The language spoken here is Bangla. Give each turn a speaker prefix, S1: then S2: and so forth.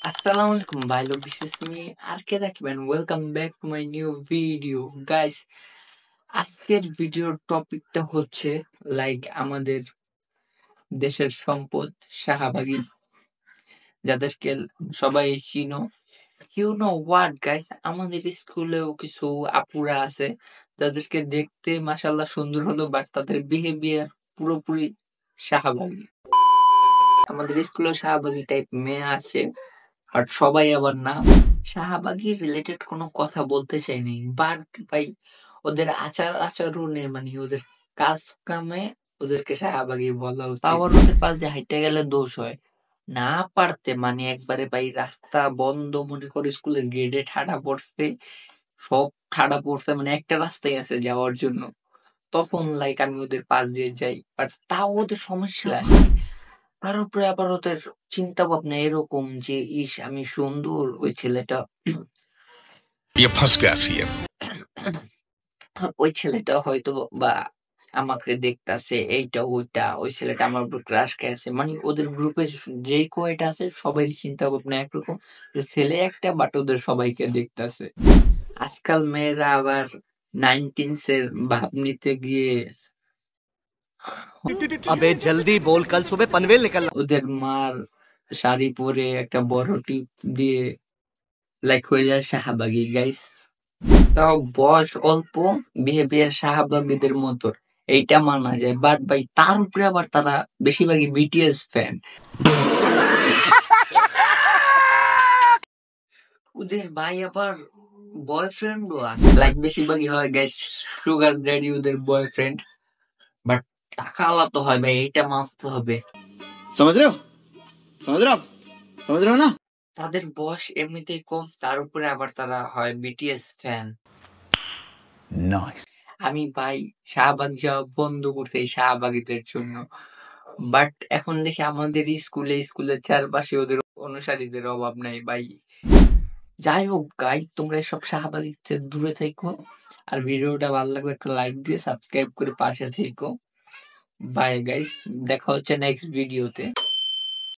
S1: Assalamu alaikum bhai log, this is me RK Rakib and welcome back to my new video guys. আজকের ভিডিওর টপিকটা হচ্ছে আমাদের দেশের সম্পদ শাহবাগী, যাদেরকে সবাই চিনো। ইউ নো হোয়াট গাইস, আমাদের স্কুলেও কিছু আপুরা আছে যাদেরকে দেখতে মাশাআল্লাহ সুন্দর হলো, বাট তাদের বিহেভিয়ার পুরোপুরি শাহবাগী। আমাদের স্কুলেও শাহবাগী টাইপ মেয়ে আছে, বাট সবাই আবার না। শাহবাগী রিলেটেড কোনো কথা বলতে চাইনি, বাট ভাই ওদের আচরণে ওদের কাজ কামে ওদেরকে শাহবাগী বলা উচিত। আবার ওদের পাশ দিয়ে হাইটে গেলে দোষ হয় না পারতে, একবারে ভাই রাস্তা বন্ধ মনে করে স্কুলের গেটে ঠাডা পড়ছে, সব ঠাডা পড়ছে, একটা রাস্তাই আছে যাওয়ার জন্য। তখন আমি ওদের পাশ দিয়ে যাই, বাট তাও ওদের সমস্যা আসে। তার উপরে আবার ওদের চিন্তা ভাবনা এরকম যে ইস আমি সুন্দর, ওই ছেলেটা ওই ছেলেটা হয়তো বা আমাকে দেখতাছে, এইটা ওইটা, ওই ছেলেটা আমার উপর ক্রাশ খেয়েছে। ওদের গ্রুপে যেই কয়টা আছে সবাই চিন্তা ভাবনা একরকম, ছেলে একটা, বাট ওদের সবাইকে দেখতাছে। আজকাল মেয়েরা আবার 19s এর ভাব নিতে গিয়ে
S2: अबे जल्दी बोल, कल सुबह पनवेल निकलना।
S1: ওদের মার শাড়ি পরে একটা বড় টিপ দিয়ে হয়ে যায় শাহবাগী গাইস। তাও বয়স অল্প, বিহেভিয়ার শাহবাগীদের মতো, এইটা মানা যায়। বাট ভাই তার উপরে আবার তারা বেশিরভাগই বিটিএস ফ্যান। ওদের ভাই আবার বয়ফ্রেন্ডও আছে, বেশিরভাগই হয় গাইস সুগার ড্যাডি ওদের বয়ফ্রেন্ড। বাট টাকা আলাদা হয় ভাই, এইটা মানতে হবে।
S2: समझ रहे हो समझ रहे हो आप समझ रहे हो ना।
S1: তাদের বয়স এমনিতেই কম, তার উপরে আবার তারা হয় বিটিএস ফ্যান। আমি ভাই শাহবাগ যাওয়া বন্ধ করছি এই শাহবাগীদের জন্য। বাট এখন দেখি আমাদের স্কুলের চারপাশে ওদের অনুসারীদের অভাব নাই ভাই। যাই হোক গাই, তোমরা এসব শাহবাগীতে দূরে থেকো, আর ভিডিওটা ভালো লাগলে একটা লাইক দিয়ে সাবস্ক্রাইব করে পাশে থেকো। বাই গাইস, দেখা হচ্ছে নেক্সট ভিডিওতে।